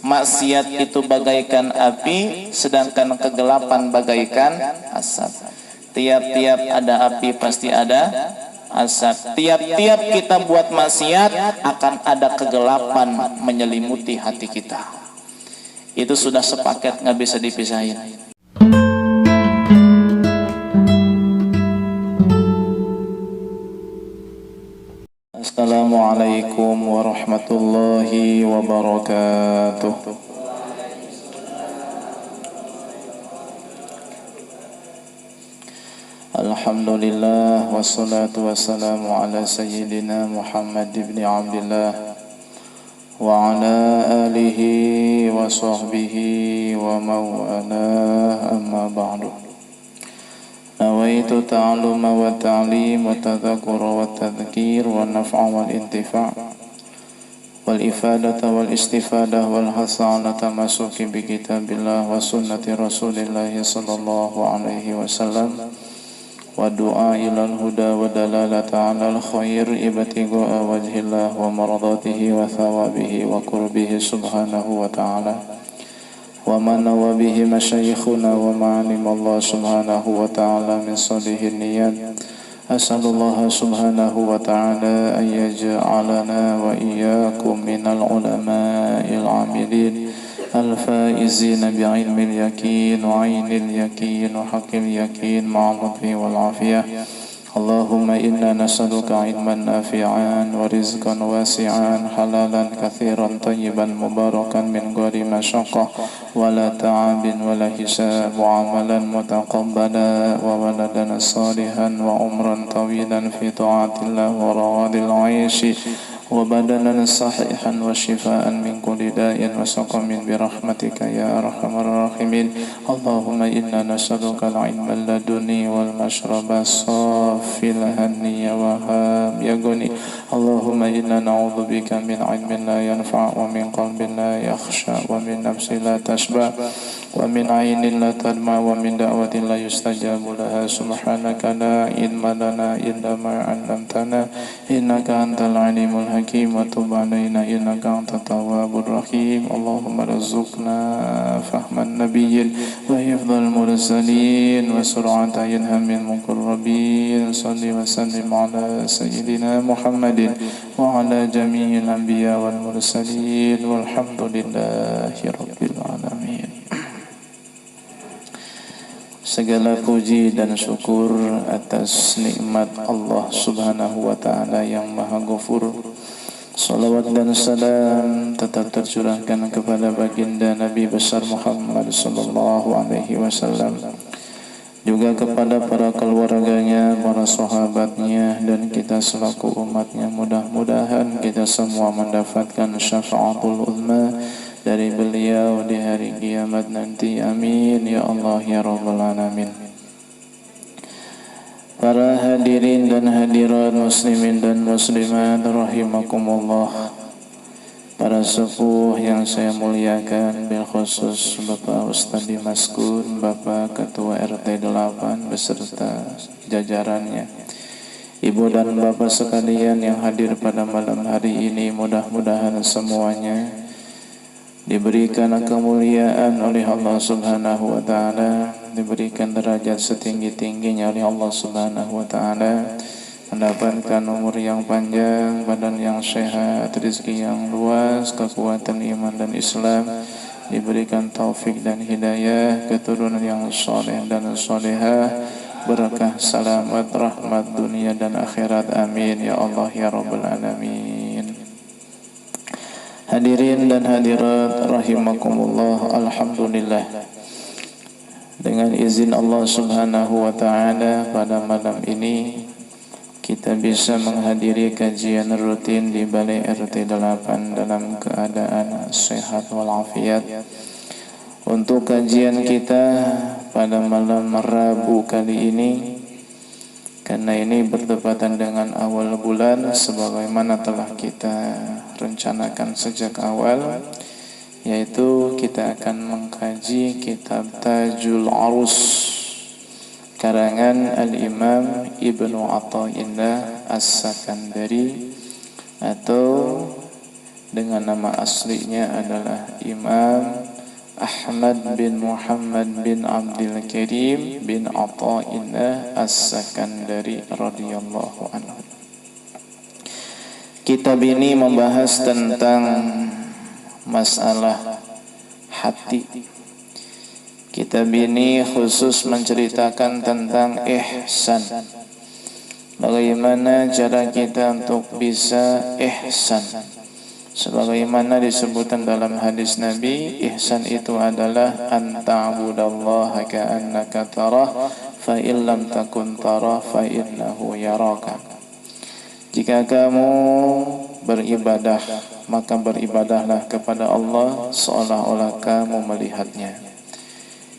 Maksiat itu bagaikan api, sedangkan kegelapan bagaikan asap. Tiap-tiap ada api pasti ada asap. Tiap-tiap kita buat maksiat akan ada kegelapan menyelimuti hati kita. Itu sudah sepaket, nggak bisa dipisahin. Assalamualaikum warahmatullahi wabarakatuh. Alhamdulillah wassalatu wassalamu ala sayyidina Muhammad ibn Abdillah wa ala alihi wa sahbihi wa mawala, amma ba'du. Nawaitu ta'alluma wa ta'lim wa tadhakura wa tadhkir wa naf'a wal intifa' wal ifadata wal istifadah wal hasa ala tamasuki bi kitabillah wa sunnati rasulillahi sallallahu alaihi wasallam wa du'a ilal huda wa dalalata alal khair ibtigha'a wajhillah wa maradatihi wa thawabihi wa qurbihi subhanahu wa ta'ala wa man nawa bihi masyayikhuna wa ma'alim Allah subhanahu wa ta'ala min salihin niyat. As'alullah subhanahu wa ta'ala an yaj'alana wa iyyakum minal ulama'il 'amilin الفائزين بعلم اليقين وعين اليقين وحق اليقين مع اللطف والعافية. اللهم إنا نسألك علما نافعا ورزقا واسعا حلالا كثيرا طيبا مباركا من غير مشقة ولا تعب ولا حساب وعملا متقبلا وولدا صالحا وعمرا طويلا في طاعة الله ورواد العيش وبدنا صحيحا وشفاء من كل داء وسقم برحمتك يا أرحم الراحمين. اللهم إنا نسألك العلم اللدني والمشرب الصافي الهني وهاب يغني. اللهم إنا نعوذ بك من علم لا ينفع ومن قلب لا يخشى ومن نفس لا تشبع ومن عين لا تدمع ومن دعوة لا يستجاب لها. سبحانك لا علم لنا إلا ما علمتنا إنك أنت العليم الحكيم وتب علينا إنك أنت التواب الرحيم. اللهم ارزقنا فهم النبيين وحفظ المرسلين وسرعة إلهام المقربين. صل وسلم على سيدنا محمد وعلى جميع الأنبياء والمرسلين والحمد لله رب العالمين. Segala puji dan syukur atas nikmat Allah subhanahu wa ta'ala yang maha ghafur. Salawat dan salam tetap tercurahkan kepada baginda Nabi besar Muhammad sallallahu alaihi wasallam, juga kepada para keluarganya, para sahabatnya, dan kita selaku umatnya. Mudah-mudahan kita semua mendapatkan syafaatul uzma dari beliau di hari kiamat nanti. Amin ya Allah ya Rabbal Alamin. Para hadirin dan hadirat, muslimin dan muslimat rahimakumullah, para sepuh yang saya muliakan, bil khusus Bapak Ustadz Dimaskun, Bapak Ketua RT 8 beserta jajarannya, Ibu dan Bapak sekalian yang hadir pada malam hari ini, mudah-mudahan semuanya diberikan kemuliaan oleh Allah subhanahu wa ta'ala, diberikan derajat setinggi-tingginya oleh Allah subhanahu wa ta'ala, mendapatkan umur yang panjang, badan yang sehat, rezeki yang luas, kekuatan iman dan Islam, diberikan taufik dan hidayah, keturunan yang soleh dan solehah, berkah, selamat, rahmat dunia dan akhirat. Amin ya Allah ya Rabbal Alamin. Hadirin dan hadirat rahimakumullah, alhamdulillah, dengan izin Allah subhanahu wa ta'ala pada malam ini kita bisa menghadiri kajian rutin di Balai RT 8 dalam keadaan sehat walafiat. Untuk kajian kita pada malam Rabu kali ini, karena ini bertepatan dengan awal bulan, sebagaimana telah kita rencanakan sejak awal, yaitu kita akan mengkaji kitab Tajul Arus karangan Al-Imam Ibnu Athaillah As-Sakandari, atau dengan nama aslinya adalah Imam Ahmad bin Muhammad bin Abdul Karim bin Atha'illah As-Sakandari radhiyallahu anhu. Kitab ini membahas tentang masalah hati. Kitab ini khusus menceritakan tentang ihsan. Bagaimana cara kita untuk bisa ihsan. Sebagaimana disebutkan dalam hadis Nabi, ihsan itu adalah an ta'budallaha ka'annaka tarah fa in lam takun tarah fa innahu yaraka. Jika kamu beribadah, maka beribadahlah kepada Allah seolah-olah kamu melihatnya.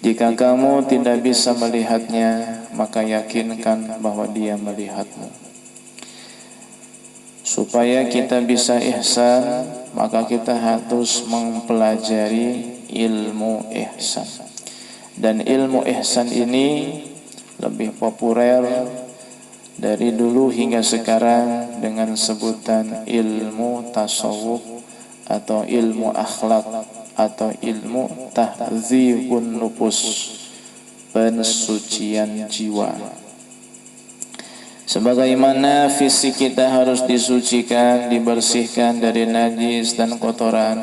Jika kamu tidak bisa melihatnya, maka yakinkan bahwa Dia melihatmu. Supaya kita bisa ihsan, maka kita harus mempelajari ilmu ihsan. Dan ilmu ihsan ini lebih populer dari dulu hingga sekarang dengan sebutan ilmu tasawuf atau ilmu akhlak atau ilmu tahdzibun nufus, pensucian jiwa. Sebagaimana fisik kita harus disucikan, dibersihkan dari najis dan kotoran,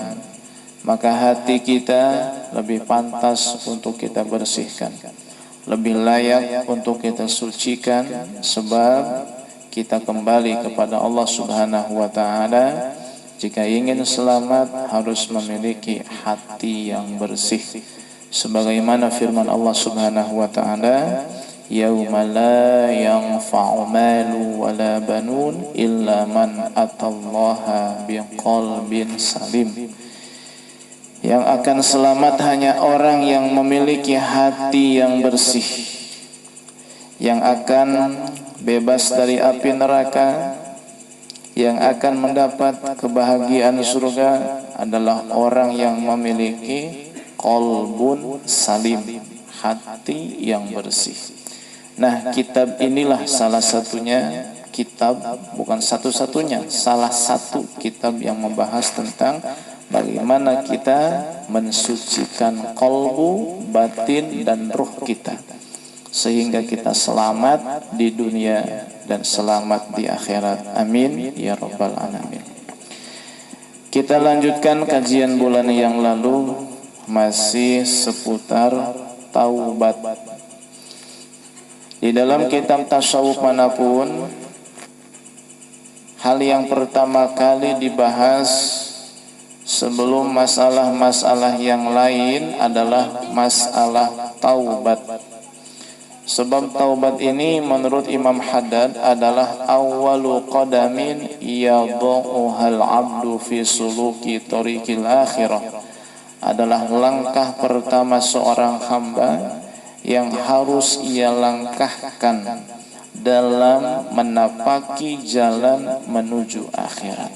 maka hati kita lebih pantas untuk kita bersihkan, lebih layak untuk kita sucikan, sebab kita kembali kepada Allah Subhanahu wa taala. Jika ingin selamat harus memiliki hati yang bersih. Sebagaimana firman Allah Subhanahu wa taala, "Yauma la yanfa'u malu wala banun illa man atallaha biqalbin salim." Yang akan selamat hanya orang yang memiliki hati yang bersih, yang akan bebas dari api neraka, yang akan mendapat kebahagiaan surga adalah orang yang memiliki qalbun salim, hati yang bersih. Nah, kitab inilah salah satunya, kitab bukan satu-satunya, salah satu kitab yang membahas tentang bagaimana kita mensucikan qalbu, batin dan ruh kita, sehingga kita selamat di dunia dan selamat di akhirat. Amin ya rabbal alamin. Kita lanjutkan kajian bulan yang lalu, masih seputar taubat. Di dalam kitab tasawuf manapun, hal yang pertama kali dibahas sebelum masalah-masalah yang lain adalah masalah taubat. Sebab taubat ini menurut Imam Haddad adalah awwalu qadamin yadhu'uhal 'abdu fi suluki tariqil akhirah. Adalah langkah pertama seorang hamba yang harus ia langkahkan dalam menapaki jalan menuju akhirat.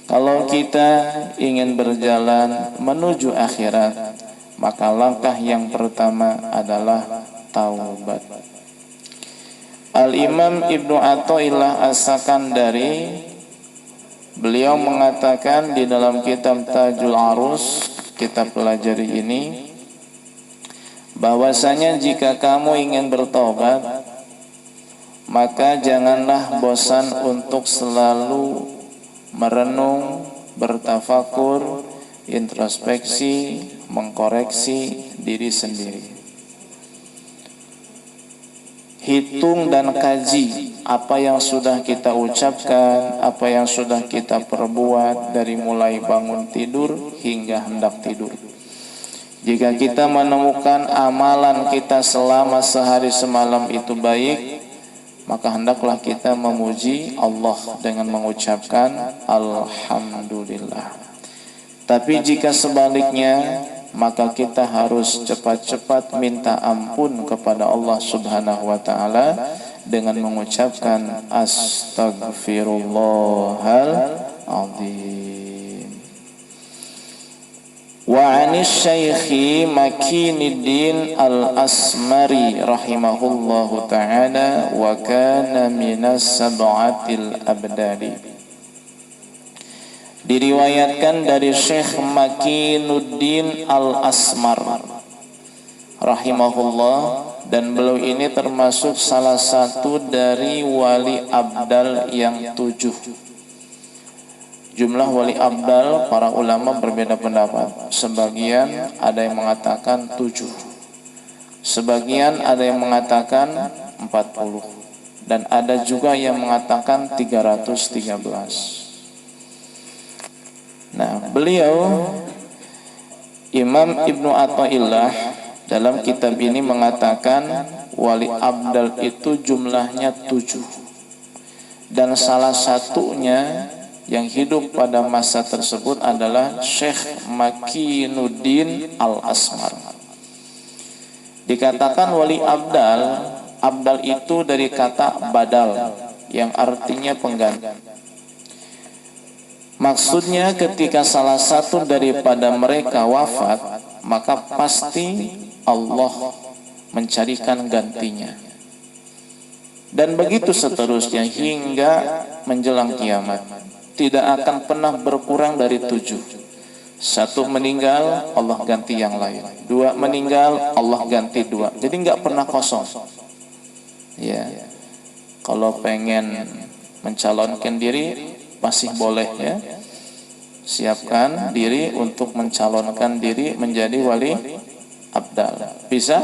Kalau kita ingin berjalan menuju akhirat, maka langkah yang pertama adalah taubat. Al-Imam Ibnu Atha'illah As-Sakandari, beliau mengatakan di dalam kitab Tajul Arus, kita pelajari ini, bahwasanya jika kamu ingin bertobat, maka janganlah bosan untuk selalu merenung, bertafakur, introspeksi, mengkoreksi diri sendiri. Hitung dan kaji apa yang sudah kita ucapkan, apa yang sudah kita perbuat dari mulai bangun tidur hingga hendak tidur. Jika kita menemukan amalan kita selama sehari semalam itu baik, maka hendaklah kita memuji Allah dengan mengucapkan Alhamdulillah. Tapi jika sebaliknya, maka kita harus cepat-cepat minta ampun kepada Allah Subhanahu wa taala dengan mengucapkan Astaghfirullahal azim. Wa 'anis Syaikhi Makinuddin Al-Asmari rahimahullahu taala wa kana minas sab'atil abdali. Diriwayatkan dari Syekh Makinuddin Al-Asmar rahimahullah, dan beliau ini termasuk salah satu dari wali abdal yang 7. Jumlah wali abdal para ulama berbeda pendapat. Sebagian ada yang mengatakan 7, sebagian ada yang mengatakan 40, dan ada juga yang mengatakan 313. Nah, beliau Imam Ibnu Athaillah dalam kitab ini mengatakan wali abdal itu jumlahnya 7, dan salah satunya yang hidup pada masa tersebut adalah Syekh Makinuddin Al-Asmar. Dikatakan wali abdal, abdal itu dari kata badal yang artinya pengganti. Maksudnya ketika salah satu daripada mereka wafat, maka pasti Allah mencarikan gantinya. Dan begitu seterusnya hingga menjelang kiamat. Tidak akan pernah berkurang dari 7. 1 meninggal, Allah ganti yang lain. 2 meninggal, Allah ganti 2. Jadi nggak pernah kosong. Ya, kalau pengen mencalonkan diri masih boleh ya. Siapkan diri untuk mencalonkan diri menjadi wali abdal. Bisa?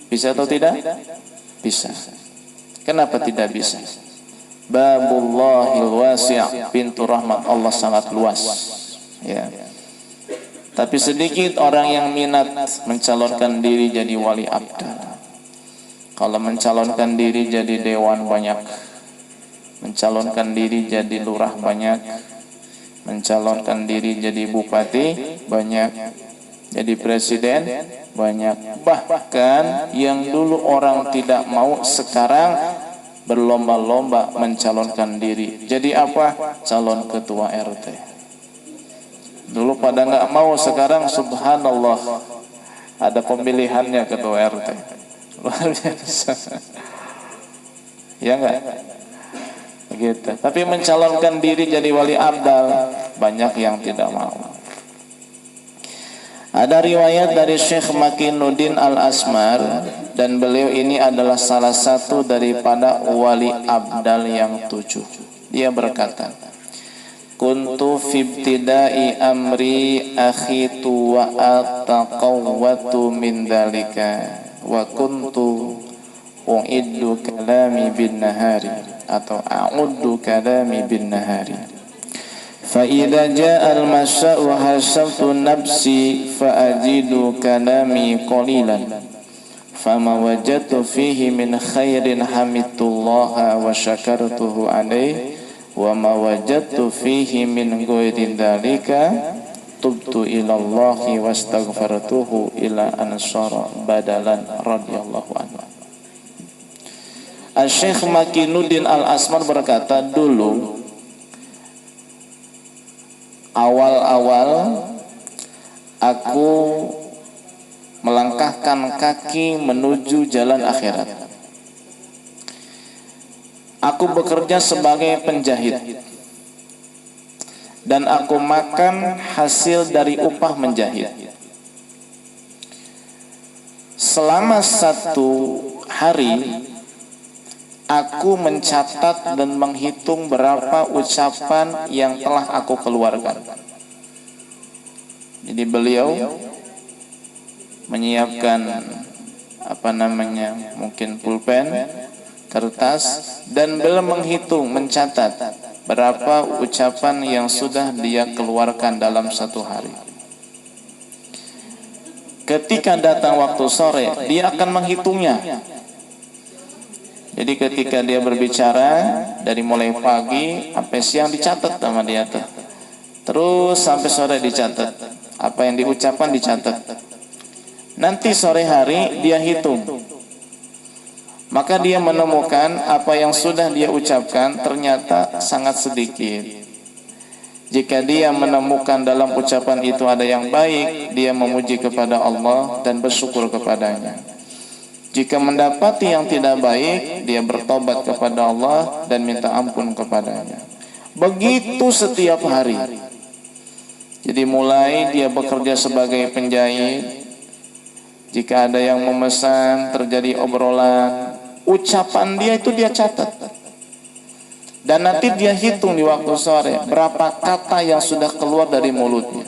Bisa atau tidak? Bisa. Kenapa tidak bisa? Babullahil wasi', pintu rahmat Allah sangat luas. Ya. Tapi sedikit orang yang minat mencalonkan diri jadi wali abdal. Kalau mencalonkan diri jadi dewan banyak, mencalonkan diri jadi lurah banyak, mencalonkan diri jadi bupati banyak, jadi presiden banyak. Bahkan yang dulu orang tidak mau sekarang berlomba-lomba mencalonkan diri. Jadi apa? Calon ketua RT. Dulu pada nggak mau, sekarang subhanallah ada pemilihannya ketua RT. Luar biasa. Ya enggak? Gitu. Tapi mencalonkan diri jadi wali abdal banyak yang tidak mau. Ada riwayat dari Syekh Makinuddin Al-Asmar, dan beliau ini adalah salah satu daripada wali abdal yang 7. Dia berkata, kuntu fi ibtida'i amri akhitu wa ataqawwatu min dalika wa kuntu u'iddu kalami bin nahari, atau a'uddu kalami bin nahari. Fa idza jaa al-masa'u hasabtu nafsi fa ajidu kalami qalilan fama wajadtu fihi min khairin hamidtullaha wa syakartuhu alaihi wa ma wajadtu fihi min ghairi dzalika tubtu ila Allahi wastaghfartuhu ila ansara badalan radhiyallahu anhu. Syekh Makinuddin Al-Asmar berkata, dulu awal-awal aku melangkahkan kaki menuju jalan akhirat. Aku bekerja sebagai penjahit dan aku makan hasil dari upah menjahit. Selama 1 hari aku mencatat dan menghitung berapa ucapan yang telah aku keluarkan. Jadi beliau menyiapkan mungkin pulpen, kertas, dan beliau menghitung, mencatat berapa ucapan yang sudah dia keluarkan dalam 1 hari. Ketika datang waktu sore, dia akan menghitungnya. Jadi ketika dia berbicara, dari mulai pagi sampai siang dicatat sama dia tuh. Terus sampai sore dicatat. Apa yang diucapkan dicatat. Nanti sore hari dia hitung. Maka dia menemukan apa yang sudah dia ucapkan ternyata sangat sedikit. Jika dia menemukan dalam ucapan itu ada yang baik, dia memuji kepada Allah dan bersyukur kepadanya. Jika mendapati yang tidak baik, dia bertobat kepada Allah dan minta ampun kepadanya. Begitu setiap hari. Jadi mulai dia bekerja sebagai penjahit, jika ada yang memesan, terjadi obrolan, ucapan dia itu dia catat. Dan nanti dia hitung di waktu sore berapa kata yang sudah keluar dari mulutnya.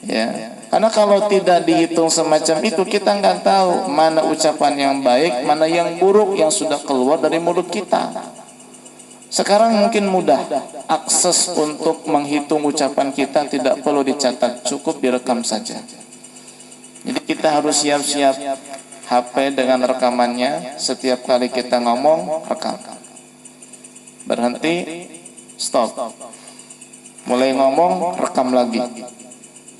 Ya, karena kalau tidak dihitung semacam itu, kita nggak tahu mana ucapan yang baik, mana yang buruk yang sudah keluar dari mulut kita. Sekarang mungkin mudah akses untuk menghitung ucapan kita, tidak perlu dicatat, cukup direkam saja. Jadi kita harus siap-siap HP dengan rekamannya. Setiap kali kita ngomong, rekam. Berhenti, stop. Mulai ngomong, rekam lagi.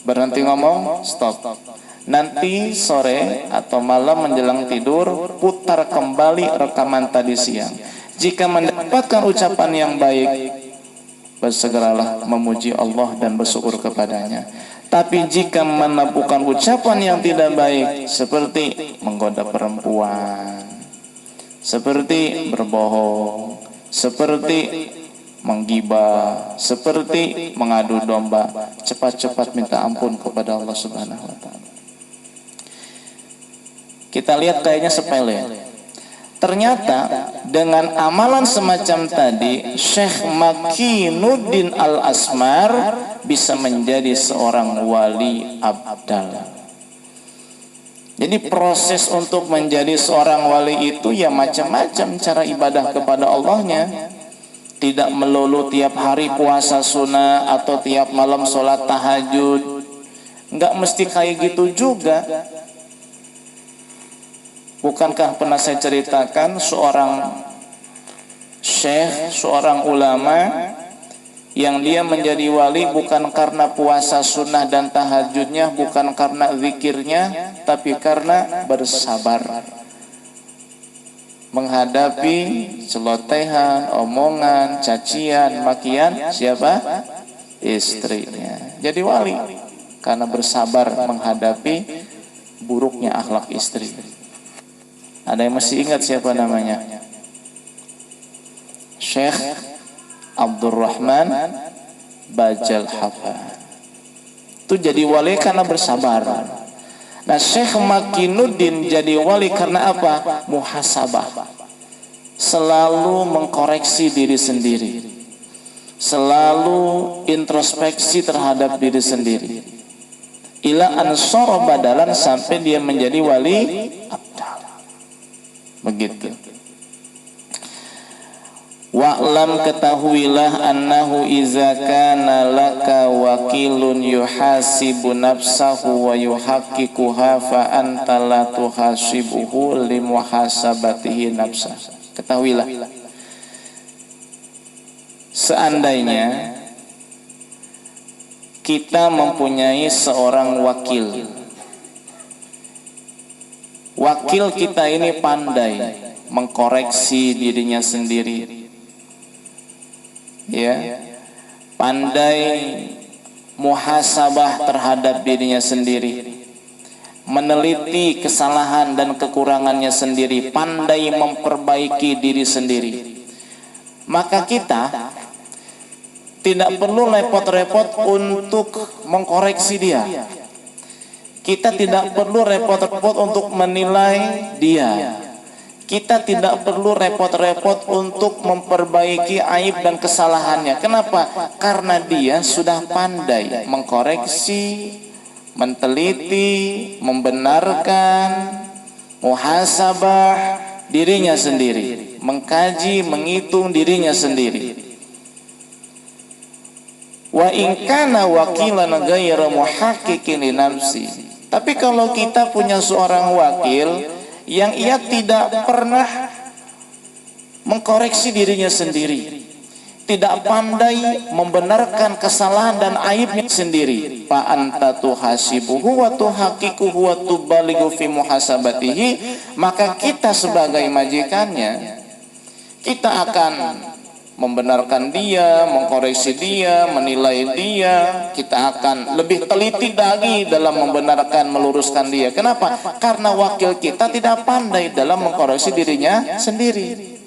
Berhenti ngomong, stop. Nanti sore atau malam menjelang tidur, putar kembali rekaman tadi siang. Jika mendapatkan ucapan yang baik, bersegeralah memuji Allah dan bersyukur kepadanya. Tapi jika menemukan ucapan yang tidak baik, seperti menggoda perempuan, seperti berbohong, seperti menggibah, seperti mengadu domba, cepat-cepat minta ampun kepada Allah Subhanahu wa taala. Kita lihat kayaknya sepele. Ternyata dengan amalan semacam tadi, Syekh Makinuddin Al-Asmar bisa menjadi seorang wali abdal. Jadi proses untuk menjadi seorang wali itu ya macam-macam cara ibadah kepada Allahnya. Tidak melulu tiap hari puasa sunnah atau tiap malam sholat tahajud. Enggak mesti kayak gitu juga. Bukankah pernah saya ceritakan seorang syekh, seorang ulama yang dia menjadi wali bukan karena puasa sunnah dan tahajudnya, bukan karena zikirnya, tapi karena bersabar menghadapi celotehan, omongan, cacian, makian siapa? Istrinya. Jadi wali karena bersabar menghadapi buruknya akhlak istri. Ada yang masih ingat siapa namanya? Syekh Abdurrahman Bajal Hafa. Itu jadi wali karena bersabar. Nah, Syekh Makinuddin jadi wali karena apa? Muhasabah. Selalu mengkoreksi diri sendiri. Selalu introspeksi terhadap diri sendiri. Ila ansara badalan, sampai dia menjadi wali abdal. Begitu. Wa'lam, ketahuilah, annahu iza kana laka wakilun yuhasibu nafsahu wa yuhaqqiquha fa anta la tuhasibuhu limuhasabatihi nafsah. Ketahuilah, seandainya kita mempunyai seorang wakil, wakil kita ini pandai mengkoreksi dirinya sendiri, ya, pandai muhasabah terhadap dirinya sendiri, meneliti kesalahan dan kekurangannya sendiri, pandai memperbaiki diri sendiri. Maka kita tidak perlu repot-repot untuk mengkoreksi dia. Kita tidak perlu repot-repot untuk menilai dia. Kita tidak perlu repot-repot untuk memperbaiki aib dan kesalahannya. Kenapa? Karena dia sudah pandai mengkoreksi, menteliti, membenarkan, muhasabah dirinya sendiri, mengkaji, menghitung dirinya sendiri. Wa in kana wakilan ghayra muhaqqiqin li nafsi. Tapi kalau kita punya seorang wakil yang ia tidak pernah mengkoreksi dirinya sendiri, tidak pandai membenarkan kesalahan dan aibnya sendiri, fa anta tuhasibuhu wa tuhaqqiquhu wa tubalighu fi muhasabatihi, maka kita sebagai majikannya, kita akan membenarkan dia, mengkoreksi dia, menilai dia. Kita akan lebih teliti lagi dalam membenarkan, meluruskan dia. Kenapa? Karena wakil kita tidak pandai dalam mengkoreksi dirinya sendiri.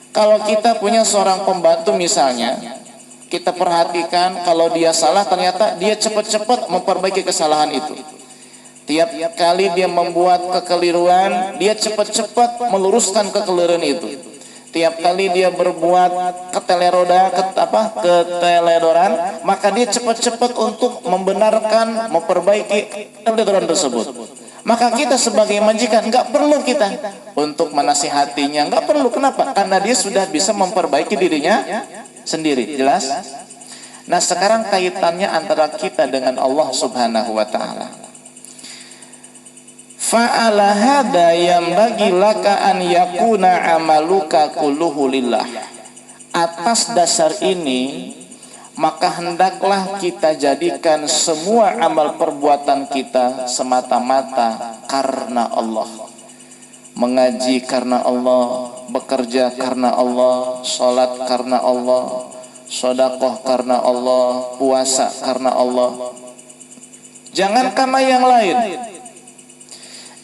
Kalau kita punya seorang pembantu misalnya, Kita perhatikan kalau dia salah ternyata dia cepat-cepat memperbaiki kesalahan itu. Tiap kali dia membuat kekeliruan, dia cepat-cepat meluruskan kekeliruan itu. Tiap kali dia berbuat keteledoran, maka dia cepat-cepat untuk membenarkan, memperbaiki keteledoran tersebut. Maka kita sebagai majikan nggak perlu kita untuk menasihatinya, nggak perlu. Kenapa? Karena dia sudah bisa memperbaiki dirinya sendiri. Jelas? Nah, sekarang kaitannya antara kita dengan Allah Subhanahu wa taala. Fa'ala hada yang bagi laka an yakuna amaluka kulluhu lillah. Atas dasar ini, maka hendaklah kita jadikan semua amal perbuatan kita semata-mata karena Allah. Mengaji karena Allah, bekerja karena Allah, sholat karena Allah, sedekah karena Allah, puasa karena Allah. Jangan karena yang lain.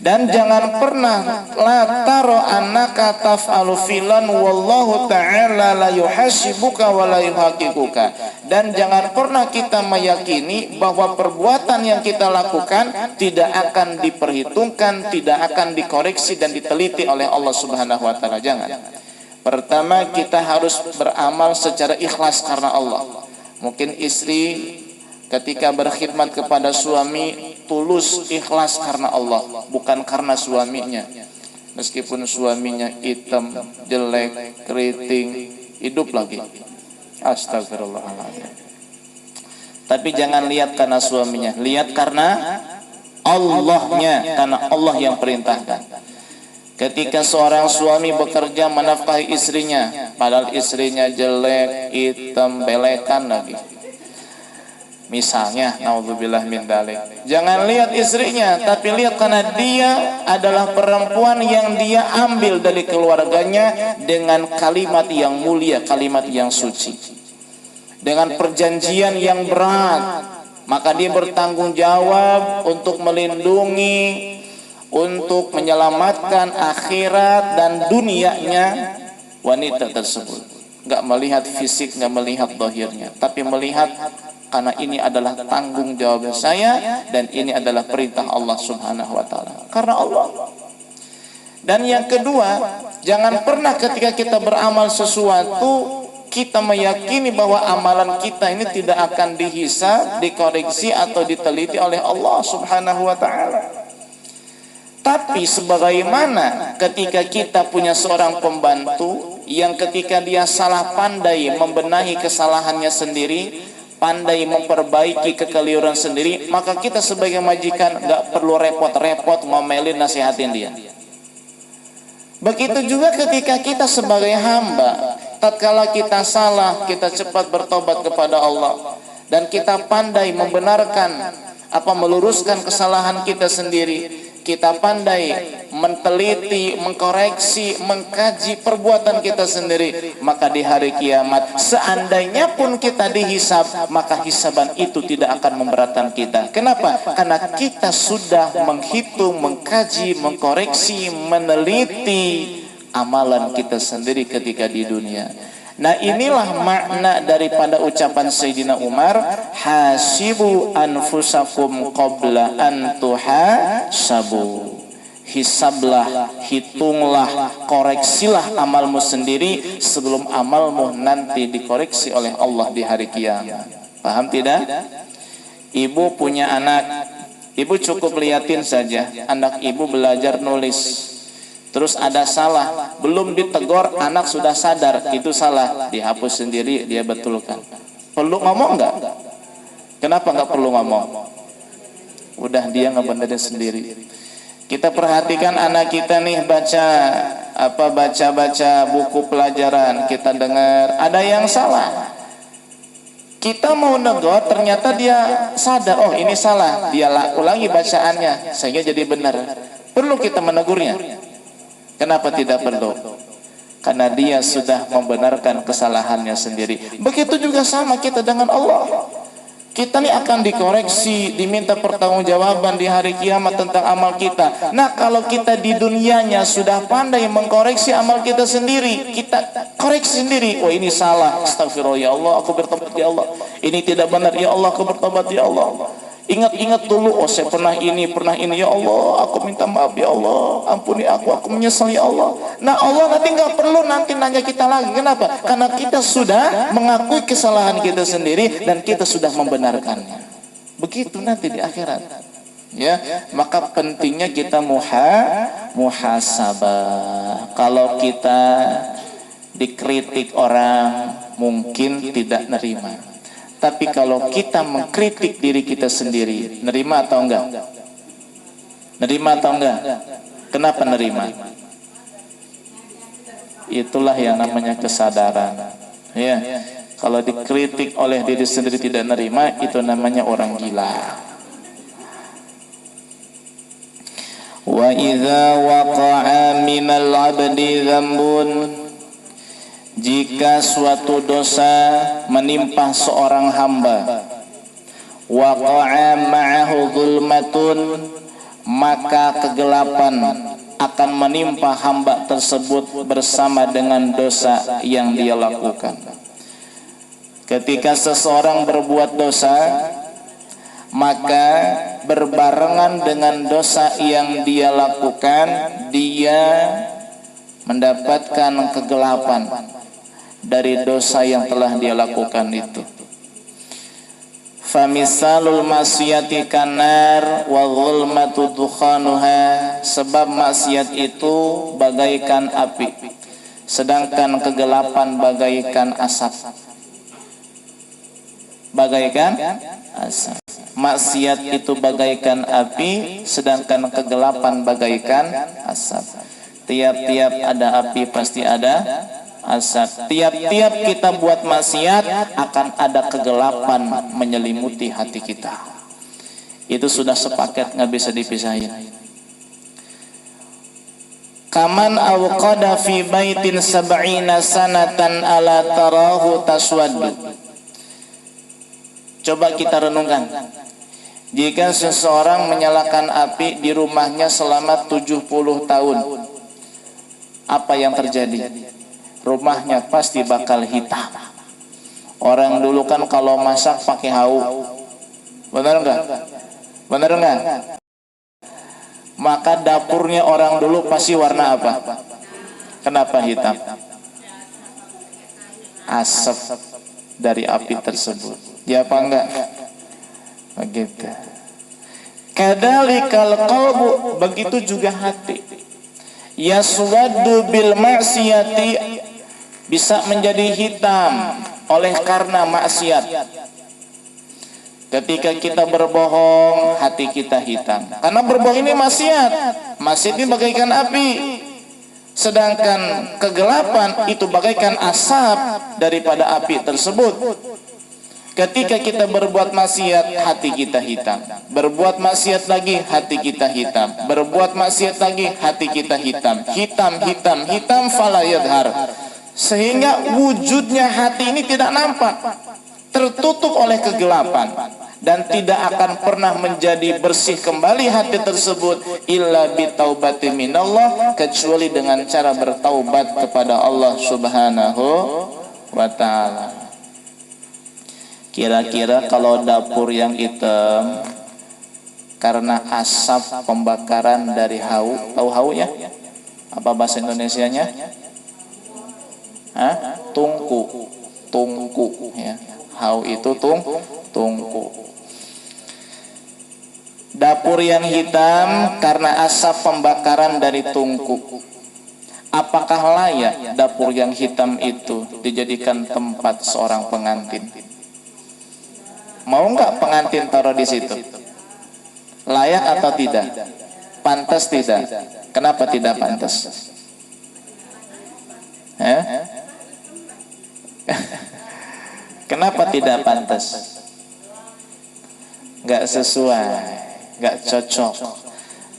Dan jangan pernah la taro annaka taf'alu filan wallahu ta'ala la yuhasibuka wa la yuhaqiquka. Dan jangan pernah kita meyakini bahwa perbuatan yang kita lakukan tidak akan diperhitungkan, tidak akan dikoreksi dan diteliti oleh Allah Subhanahu wa taala. Jangan. Pertama, kita harus beramal secara ikhlas karena Allah. Mungkin istri ketika berkhidmat kepada suami tulus ikhlas karena Allah, bukan karena suaminya. Meskipun suaminya hitam, jelek, keriting, hidup lagi. Astagfirullahaladzim. Tapi jangan lihat karena suaminya, lihat karena Allahnya, karena Allah yang perintahkan. Ketika seorang suami bekerja menafkahi istrinya, padahal istrinya jelek, hitam, belekan lagi. Misalnya, naudzubillah min dzalik. Jangan lihat istrinya, tapi lihat karena dia adalah perempuan yang dia ambil dari keluarganya dengan kalimat yang mulia, kalimat yang suci. Dengan perjanjian yang berat, maka dia bertanggung jawab untuk melindungi, untuk menyelamatkan akhirat dan dunianya wanita tersebut. Gak melihat fisik, gak melihat zahirnya, tapi melihat karena ini adalah tanggung jawab saya dan ini adalah perintah Allah Subhanahu wa taala. Karena Allah. Dan yang kedua, jangan pernah ketika kita beramal sesuatu kita meyakini bahwa amalan kita ini tidak akan dihisab, dikoreksi atau diteliti oleh Allah Subhanahu wa taala. Tapi sebagaimana ketika kita punya seorang pembantu yang ketika dia salah pandai membenahi kesalahannya sendiri, pandai memperbaiki kekeliruan sendiri, maka kita sebagai majikan gak perlu repot-repot ngomelin, nasihatin dia. Begitu juga ketika kita sebagai hamba, tatkala kita salah, kita cepat bertobat kepada Allah dan kita pandai membenarkan meluruskan kesalahan kita sendiri. Kita pandai menteliti, mengkoreksi, mengkaji perbuatan kita sendiri, maka di hari kiamat seandainya pun kita dihisab, maka hisaban itu tidak akan memberatkan kita. Kenapa? Karena kita sudah menghitung, mengkaji, mengkoreksi, meneliti amalan kita sendiri ketika di dunia. Nah, inilah makna daripada ucapan Sayyidina Umar, hasibu anfusakum qabla an tuhasabu. Hisablah, hitunglah, koreksilah amalmu sendiri sebelum amalmu nanti dikoreksi oleh Allah di hari kiamat. Paham tidak? Ibu punya anak, ibu cukup liatin saja anak ibu belajar nulis. Terus ada salah, belum ditegur, anak sudah sadar itu salah, dihapus sendiri, dia betulkan. Perlu ngomong nggak? Kenapa nggak perlu ngomong? Udah dia ngebenerin sendiri. Kita perhatikan anak kita nih baca buku pelajaran, kita dengar ada yang salah. Kita mau negur, ternyata dia sadar, oh ini salah, dia ulangi bacaannya sehingga jadi benar. Perlu kita menegurnya? Kenapa tidak perlu? Karena dia sudah membenarkan kesalahannya sendiri. Begitu juga sama kita dengan Allah. Kita ini akan dikoreksi, diminta pertanggungjawaban di hari kiamat tentang amal kita. Nah, kalau kita di dunianya sudah pandai mengkoreksi amal kita sendiri, kita koreksi sendiri. Oh, ini salah, astagfirullah ya Allah, aku bertobat ya Allah. Ini tidak benar ya Allah, aku bertobat ya Allah. Ingat-ingat dulu, oh saya pernah ini ya Allah, aku minta maaf ya Allah, ampuni aku menyesal ya Allah. Nah, Allah nanti nggak perlu nanti nanya kita lagi. Kenapa? Karena kita sudah mengakui kesalahan kita sendiri dan kita sudah membenarkannya. Begitu nanti di akhirat. Ya, maka pentingnya kita muhasabah. Kalau kita dikritik orang mungkin tidak nerima. Tapi kalau kita mengkritik diri kita sendiri, nerima atau enggak? Nerima atau enggak? Kenapa nerima? Itulah yang namanya kesadaran. Ya, kalau dikritik oleh diri sendiri tidak nerima, itu namanya orang gila. Wa idza waqa'a minal 'abdi dzambun, jika suatu dosa menimpa seorang hamba, waqa'a ma'ahu zulmatun, maka kegelapan akan menimpa hamba tersebut bersama dengan dosa yang dia lakukan. Ketika seseorang berbuat dosa, maka berbarengan dengan dosa yang dia lakukan, dia mendapatkan kegelapan dari dosa yang telah dia lakukan itu. Famisalul maksiati kanar wa zulmatu dukhanuha, sebab maksiat itu bagaikan api, sedangkan kegelapan bagaikan asap. Bagaikan asap. Maksiat itu bagaikan api, sedangkan kegelapan bagaikan asap. Tiap-tiap ada api pasti ada asap. Tiap-tiap kita buat maksiat akan ada kegelapan menyelimuti hati kita. Itu sudah sepaket, nggak bisa dipisahin. Kaman awqada fi baitin sab'ina sanatan ala tarahu taswaddu. Coba kita renungkan. Jika seseorang menyalakan api di rumahnya selama 70 tahun, apa yang terjadi? Rumahnya pasti bakal hitam. Orang dulu kan kalau masak pakai hau, benar enggak? Benar enggak? Maka dapurnya orang dulu pasti warna apa? Kenapa hitam? Asap dari api tersebut. Ya apa enggak? Begitu. Kadzalikal qalbu, begitu juga hati. Yaswaddu bil maksiyati, bisa menjadi hitam oleh karena maksiat. Ketika kita berbohong, hati kita hitam. Karena berbohong ini maksiat. Maksiat ini bagaikan api. Sedangkan kegelapan itu bagaikan asap daripada api tersebut. Ketika kita berbuat maksiat, hati kita hitam. Berbuat maksiat lagi, hati kita hitam. Berbuat maksiat lagi, hati kita hitam. Hitam, hitam, hitam, fala yadhar. Sehingga wujudnya hati ini tidak nampak, tertutup oleh kegelapan, dan tidak akan pernah menjadi bersih kembali hati tersebut illa bitaubati minallah, kecuali dengan cara bertaubat kepada Allah Subhanahu wa ta'ala. Kira-kira kalau dapur yang hitam karena asap pembakaran dari hau, tahu hau ya? Apa bahasa Indonesianya? Tungku, tungku ya. Hau itu tungku. Dapur yang hitam karena asap pembakaran dari tungku. Apakah layak dapur yang hitam itu dijadikan tempat seorang pengantin? Mau nggak pengantin taruh di situ? Layak atau tidak? Pantas tidak? Kenapa tidak pantas? Kenapa tidak pantas? Nggak sesuai, nggak cocok.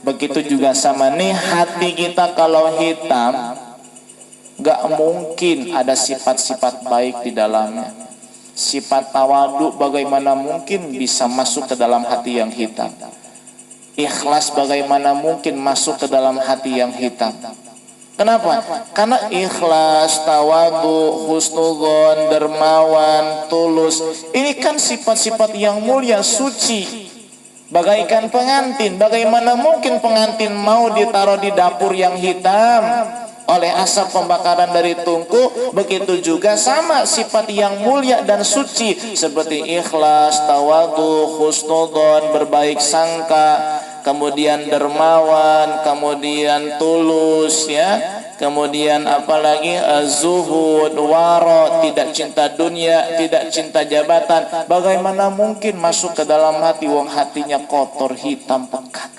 Begitu juga sama nih hati kita, kalau hitam, nggak mungkin ada sifat-sifat baik di dalamnya. Sifat tawadu bagaimana mungkin bisa masuk ke dalam hati yang hitam? Ikhlas bagaimana mungkin masuk ke dalam hati yang hitam? Kenapa? Karena ikhlas, tawadu, husnudzon, dermawan, tulus, ini kan sifat-sifat yang mulia, suci. Bagaikan pengantin, bagaimana mungkin pengantin mau ditaruh di dapur yang hitam oleh asap pembakaran dari tungku? Begitu juga sama sifat yang mulia dan suci seperti ikhlas, tawadu, husnudzon, berbaik sangka, kemudian dermawan, kemudian tulus, ya, kemudian apalagi zuhud, waro, tidak cinta dunia, tidak cinta jabatan. Bagaimana mungkin masuk ke dalam hati, wong hatinya kotor, hitam, pekat?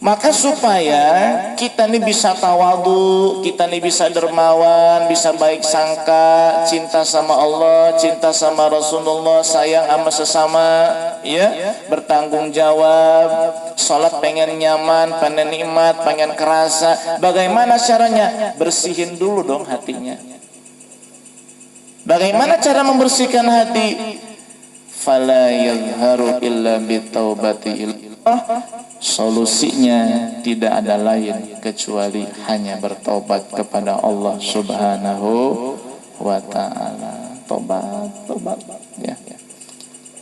Maka supaya kita ini bisa tawadu, kita ini bisa dermawan, bisa baik sangka, cinta sama Allah, cinta sama Rasulullah, sayang sama sesama, ya, bertanggung jawab, sholat pengen nyaman, pengen nikmat, pengen kerasa. Bagaimana caranya? Bersihin dulu dong hatinya. Bagaimana cara membersihkan hati? Fala yadhharu illa bitaubati. Solusinya tidak ada lain kecuali hanya bertobat kepada Allah Subhanahu wa ta'ala. Tobat, ya.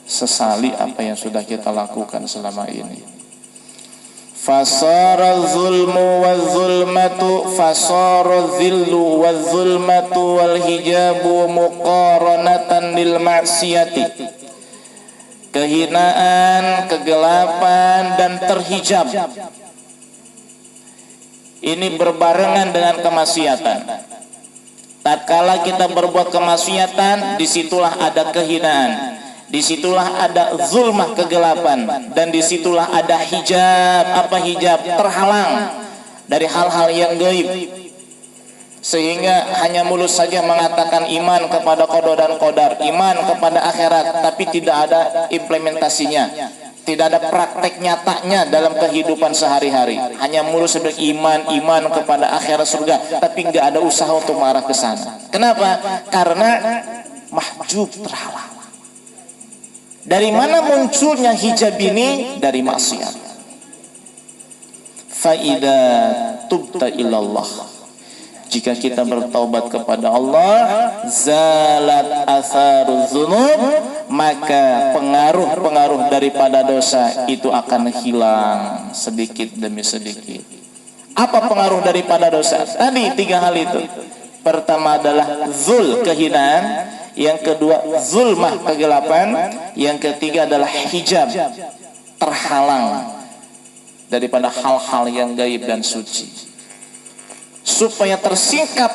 Sesali apa yang sudah kita lakukan selama ini. Fasara zulmu wa zulmatu, fasara zillu wa zulmatu wal hijabu muqaranatan lil maksiyati. Kehinaan, kegelapan, dan terhijab ini berbarengan dengan kemaksiatan. Tatkala kita berbuat kemaksiatan, disitulah ada kehinaan, disitulah ada zulmah, kegelapan, dan disitulah ada hijab. Apa hijab? Terhalang dari hal-hal yang gaib, sehingga hanya mulut saja mengatakan iman kepada qada dan qadar, iman kepada akhirat, tapi tidak ada implementasinya, tidak ada praktek nyatanya dalam kehidupan sehari-hari. Hanya mulut sebagai iman kepada akhirat surga, tapi nggak ada usaha untuk mengarah ke sana. Kenapa? Karena mahjub, terhalang. Dari mana munculnya hijab ini? Dari maksiat. Fa idza tubta ilallah, jika kita bertaubat kepada Allah, zalat atharuz dzunub, maka pengaruh-pengaruh daripada dosa itu akan hilang sedikit demi sedikit. Apa pengaruh daripada dosa? Tadi 3 hal itu. Pertama adalah zul, kehinaan. Yang kedua zulmah, kegelapan. Yang ketiga adalah hijab, terhalang daripada hal-hal yang gaib dan suci. Supaya tersingkap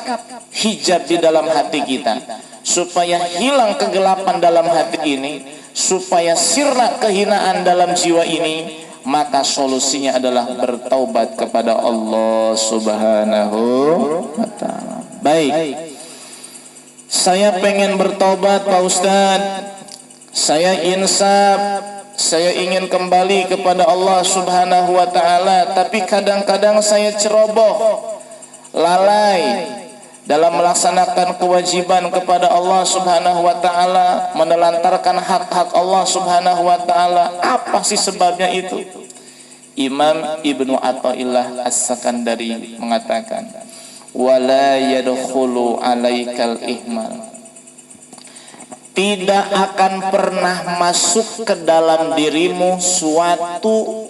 hijab di dalam hati kita, supaya hilang kegelapan dalam hati ini, supaya sirna kehinaan dalam jiwa ini, maka solusinya adalah bertaubat kepada Allah Subhanahu wa ta'ala. Baik, saya pengen bertaubat Pak Ustadz, saya insaf, saya ingin kembali kepada Allah Subhanahu wa ta'ala, tapi kadang-kadang saya ceroboh, lalai dalam melaksanakan kewajiban kepada Allah Subhanahu wa ta'ala, menelantarkan hak-hak Allah Subhanahu wa ta'ala. Apa sih sebabnya itu? Imam Ibnu Athaillah As-Sakandari mengatakan, wala yadkhulu alaikal ihmal, tidak akan pernah masuk ke dalam dirimu suatu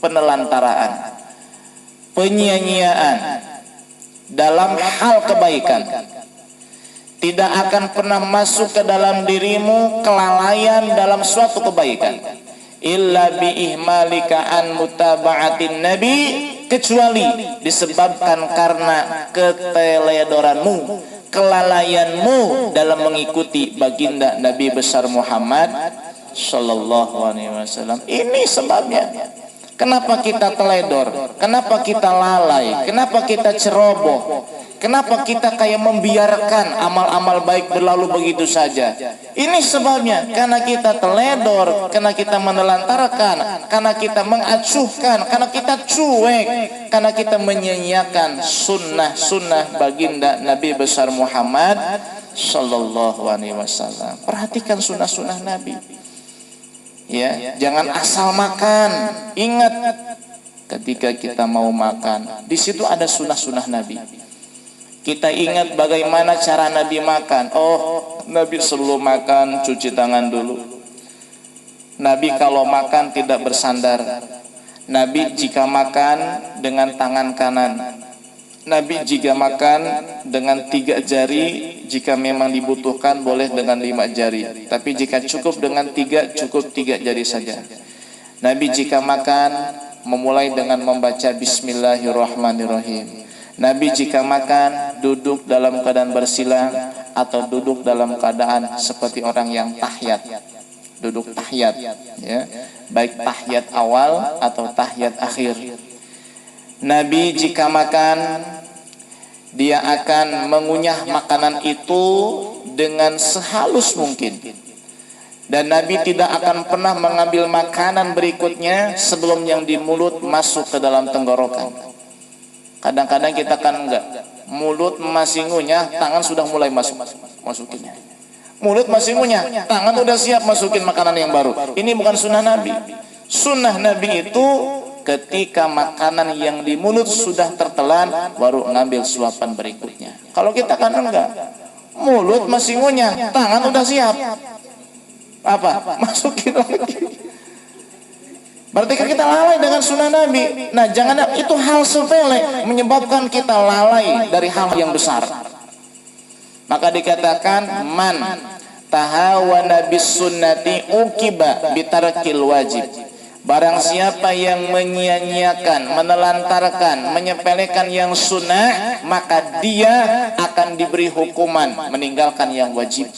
penelantaraan, penyia-nyiaan dalam hal kebaikan. Tidak akan pernah masuk ke dalam dirimu kelalaian dalam suatu kebaikan, illa bi ihmalika an mutaba'atin nabi, kecuali disebabkan karena keteledoranmu, kelalaianmu dalam mengikuti baginda Nabi besar Muhammad sallallahu alaihi wasallam. Ini sebabnya. Kenapa kita teledor? Kenapa kita lalai? Kenapa kita ceroboh? Kenapa kita kayak membiarkan amal-amal baik berlalu begitu saja? Ini sebabnya, karena kita teledor, karena kita menelantarkan, karena kita mengacuhkan, karena kita cuek, karena kita menyia-nyiakan sunnah-sunnah baginda Nabi besar Muhammad Sallallahu Alaihi Wasallam. Perhatikan sunnah-sunnah Nabi. Ya, jangan asal makan. Ingat, ketika kita mau makan, di situ ada sunnah-sunnah Nabi. Kita ingat bagaimana cara Nabi makan. Oh, Nabi sebelum makan cuci tangan dulu. Nabi kalau makan tidak bersandar. Nabi jika makan dengan tangan kanan. Nabi jika makan dengan 3 jari, jika memang dibutuhkan boleh dengan 5 jari. Tapi jika cukup dengan 3, cukup 3 jari saja. Nabi jika makan memulai dengan membaca Bismillahirrahmanirrahim. Nabi jika makan duduk dalam keadaan bersilang atau duduk dalam keadaan seperti orang yang tahiyat. Duduk tahiyat, ya. Baik tahiyat awal atau tahiyat akhir. Nabi jika makan, dia akan mengunyah makanan itu dengan sehalus mungkin. Dan Nabi tidak akan pernah mengambil makanan berikutnya sebelum yang di mulut masuk ke dalam tenggorokan. Kadang-kadang kita kan enggak, mulut masih ngunyah, tangan sudah mulai masukinnya. Mulut masih ngunyah, tangan udah siap masukin makanan yang baru. Ini bukan sunnah Nabi. Sunnah Nabi itu ketika makanan yang di mulut sudah tertelan, baru ngambil suapan berikutnya. Kalau kita kan enggak, mulut masih ngunyah, tangan udah siap. Apa? Masukin lagi. Berarti kan kita lalai dengan sunnah Nabi. Nah, jangan itu hal sepele menyebabkan kita lalai dari hal yang besar. Maka dikatakan man tahawana bis sunnati uqiba bitarakil wajib. Barang siapa yang menyia-nyiakan, menelantarkan, menyepelekan yang sunnah, maka dia akan diberi hukuman meninggalkan yang wajib.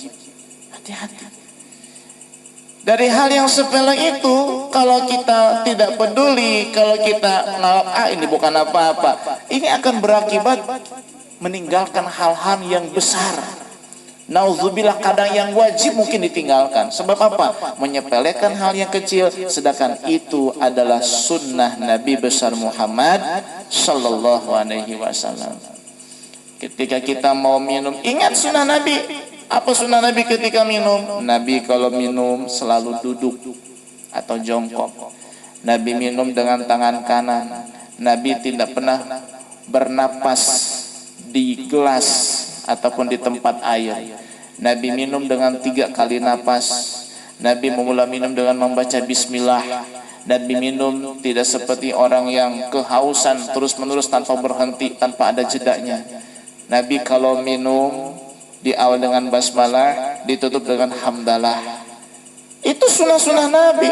Hati-hati. Dari hal yang sepele itu, kalau kita tidak peduli, kalau kita nganggap ini bukan apa-apa, ini akan berakibat meninggalkan hal-hal yang besar. Nauzubillah, kadang yang wajib mungkin ditinggalkan. Sebab apa? Menyepelekan hal yang kecil, sedangkan itu adalah sunnah Nabi besar Muhammad Sallallahu Alaihi Wasallam. Ketika kita mau minum, ingat sunnah Nabi. Apa sunnah Nabi ketika minum? Nabi kalau minum selalu duduk atau jongkok. Nabi minum dengan tangan kanan. Nabi tidak pernah bernapas di gelas ataupun di tempat air. Nabi minum dengan 3 kali napas. Nabi memulai minum dengan membaca bismillah. Nabi minum tidak seperti orang yang kehausan terus menerus tanpa berhenti, tanpa ada jedanya. Nabi kalau minum di awal dengan basmalah, ditutup dengan hamdalah. Itu sunnah-sunnah Nabi.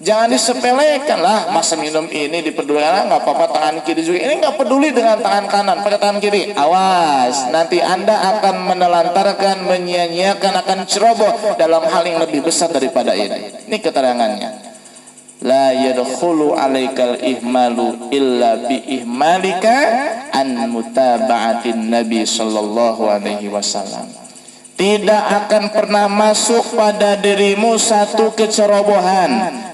Jangan disepelekan lah, masa minum ini dipedulikan, nggak apa-apa tangan kiri juga. Ini nggak peduli dengan tangan kanan, pakai tangan kiri. Awas, nanti Anda akan menelantarkan, menyia-nyiakan, akan ceroboh dalam hal yang lebih besar daripada ini. Ini keterangannya. La yadkhulu alaikal ihmalu illa bi ihmalika an mutaba'atin Nabi sallallahu alaihi wasallam. Tidak akan pernah masuk pada dirimu satu kecerobohan,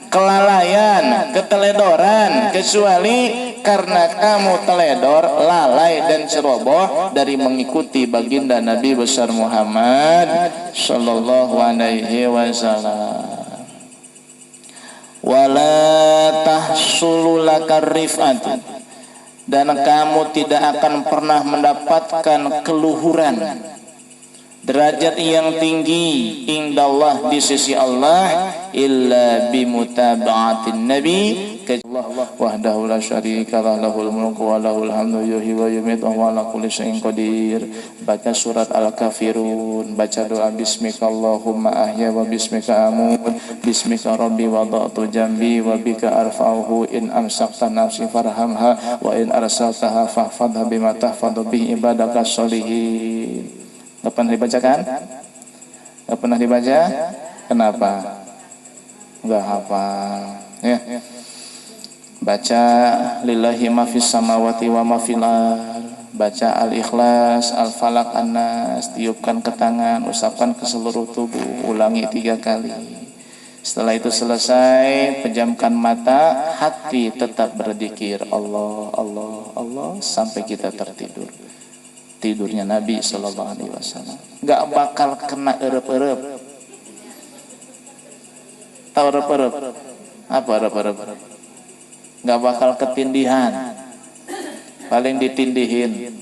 kelalaian, keteledoran, kecuali karena kamu teledor, lalai dan ceroboh dari mengikuti baginda Nabi besar Muhammad sallallahu alaihi wasallam. Wala tahsulu lakar rif'atu, dan kamu tidak akan pernah mendapatkan keluhuran, derajat yang tinggi indallah di sisi Allah, illa bimutaba'atin nabi. Allah wahdahu la syarika lah, lahul mulku wa lahul hamdu yuhyi wa yumiitu wa huwa ala kulli syai'in qadir. Baca surat Al-Kafirun, baca doa bismika Allahumma ahya wa bismika amut, bismika rabbi wada'tu jambi wa bika arfa'uhu, in amsakta nafsi farhamha wa in arsaltaha fahfadha bima tahfadhu bihi ibadaka sholihin. Gak pernah dibacakan? Gak pernah dibaca? Kenapa? Gak hafal ya. Baca lillahi ma fis samawati wa ma fil ardh. Baca Al-Ikhlas, Al-Falaq, An-Nas, tiupkan ke tangan, usapkan ke seluruh tubuh, ulangi 3 kali. Setelah itu selesai, pejamkan mata, hati tetap berzikir Allah, Allah, Allah sampai kita tertidur. tidurnya Nabi sallallahu alaihi wasallam. Enggak bakal kena erep-erep. Tahu erep-erep? Apa erep-erep? Enggak bakal ketindihan. Paling ditindihin.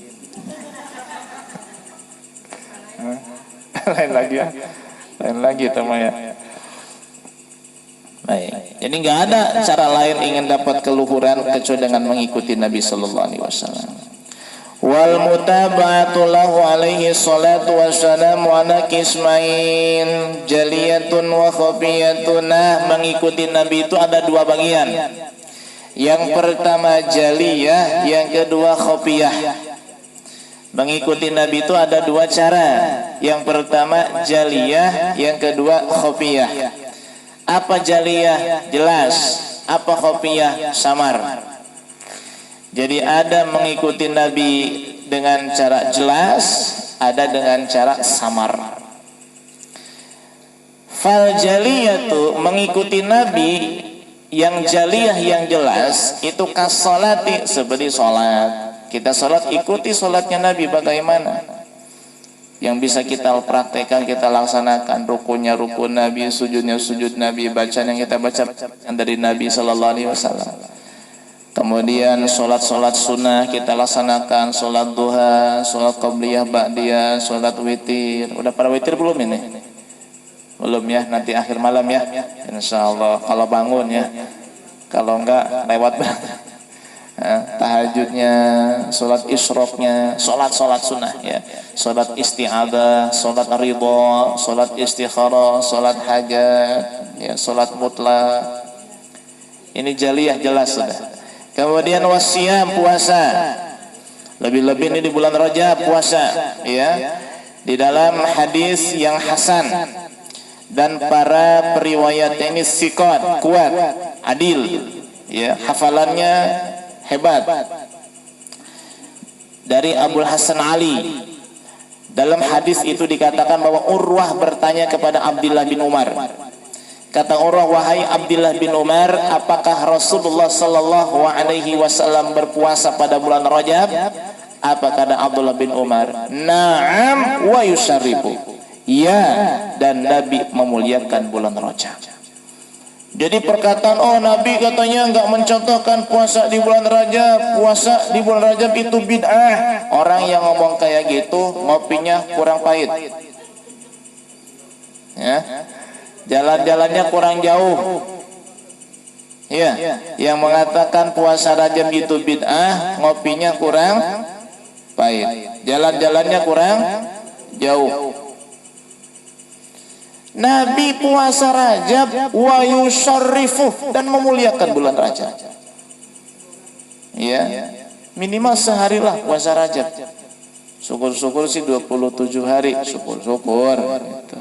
Lain lagi ya. Lain lagi teman ya. Baik. Jadi nggak ada cara lain ingin dapat keluhuran kecuali dengan mengikuti Nabi sallallahu alaihi wasallam. Wal mutaba'atu lahu alaihi salatu wassalamu ala qismain jaliyatun wa khafiyatun. Mengikuti Nabi itu ada dua bagian. Yang pertama jaliyah, yang kedua khafiyah. Mengikuti Nabi itu ada dua cara. Yang pertama jaliyah, yang kedua khafiyah. Apa jaliyah? Jelas. Apa khafiyah? Samar. Jadi ada mengikuti Nabi dengan cara jelas, ada dengan cara samar. Fal jaliyatu, mengikuti Nabi yang jaliyah yang jelas itu kasolati, seperti sholat. Kita sholat, ikuti sholatnya Nabi bagaimana yang bisa kita praktekkan, kita laksanakan. Rukunnya rukun Nabi, sujudnya sujud Nabi, bacaan yang kita baca dari Nabi sallallahu alaihi wasallam. Kemudian sholat-sholat sunnah kita laksanakan, sholat duha, sholat qabliyah, ba'diyah, sholat witir. Udah pada witir belum ini? Belum ya, nanti akhir malam ya insyaallah kalau bangun ya. Kalau enggak lewat tahajudnya, sholat isyroknya, sholat sunnah ya, sholat isti'adah, sholat ridha, sholat istikharah, sholat hajat ya, sholat mutlak. Ini jaliyah jelas sudah. Kemudian wasiyam, puasa. Lebih-lebih ini di bulan Rajab puasa ya. Di dalam hadis yang hasan dan para periwayat ini siqat, kuat, adil ya, hafalannya hebat. Dari Abul Hasan Ali, dalam hadis itu dikatakan bahwa Urwah bertanya kepada Abdullah bin Umar. Kata Urwah, wahai Abdullah bin Umar, apakah Rasulullah sallallahu alaihi wasallam berpuasa pada bulan Rajab? Apa kata Abdullah bin Umar? Na'am wa yusyarribu. Ya, dan Nabi memuliakan bulan Rajab. Jadi perkataan Nabi katanya enggak mencontohkan puasa di bulan Rajab, puasa di bulan Rajab itu bid'ah. Orang yang ngomong kayak gitu ngopinya kurang pahit. Ya. Jalan-jalannya kurang jauh. Ya, yang mengatakan puasa Rajab itu bid'ah, ngopinya kurang pahit. Jalan-jalannya kurang jauh. Nabi puasa Rajab wa yusyarrifu, dan memuliakan bulan Rajab. Ya, minimal sehari lah puasa Rajab. Syukur-syukur sih 27 hari, syukur-syukur gitu.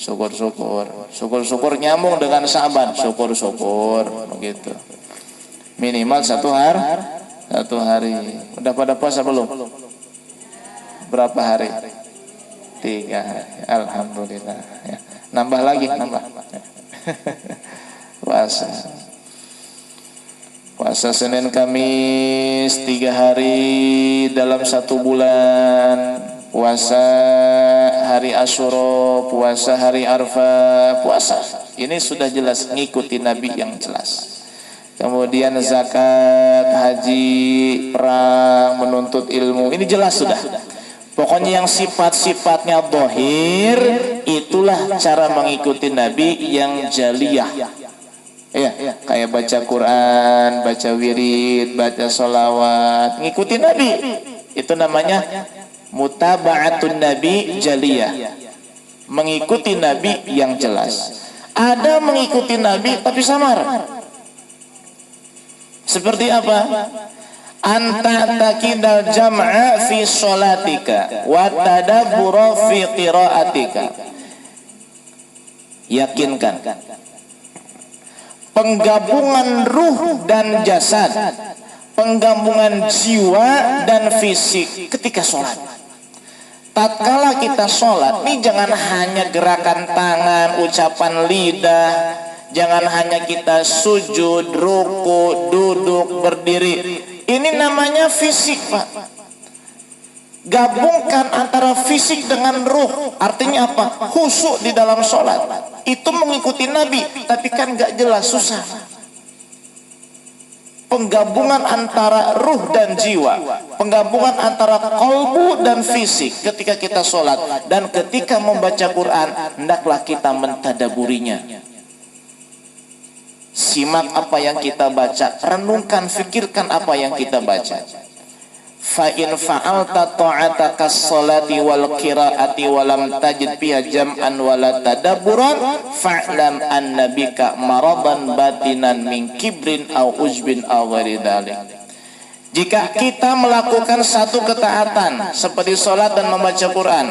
Syukur-syukur nyambung dengan Sa'ban, syukur-syukur begitu. Minimal satu hari. Udah pada puasa belum? Berapa hari? 3 hari. Alhamdulillah ya. Nambah lagi, nambah. Puasa Senin Kamis 3 hari dalam 1 bulan. Puasa hari Asyura, puasa hari Arafah, puasa. Ini sudah jelas ngikuti Nabi yang jelas. Kemudian zakat, haji, perang, menuntut ilmu, ini jelas sudah. Pokoknya yang sifat-sifatnya dhahir, itulah cara mengikuti Nabi yang jaliyah. Ya, kayak baca Quran, baca wirid, baca sholawat, ngikuti Nabi. Itu namanya mutaba'atun Nabi jaliyah, mengikuti Nabi yang jelas. Ada mengikuti Nabi tapi samar. Seperti apa? Anta takidal jam'a fi sholatika wa tadabbura fi qiraatika. Yakinkan penggabungan ruh dan jasad, penggabungan jiwa dan fisik ketika sholat. Tatkala kita sholat, ini jangan hanya gerakan tangan, ucapan lidah, jangan hanya kita sujud, ruku, duduk, berdiri. Ini namanya fisik, Pak. Gabungkan antara fisik dengan ruh. Artinya apa? Khusyuk di dalam sholat. Itu mengikuti Nabi, tapi kan gak jelas, susah. Penggabungan antara ruh dan jiwa, penggabungan antara kalbu dan fisik ketika kita sholat. Dan ketika membaca Quran, hendaklah kita mentadaburinya. Simak apa yang kita baca, renungkan, fikirkan apa yang kita baca. Fa in fa'alta ta'ataka as-salati wal qira'ati wa lam tajid fiha jam'an wala tadabburan fa'lam annabika maradan batinan min kibrin aw ujbin aw ghairi dzalik. Jika kita melakukan satu ketaatan seperti salat dan membaca Quran,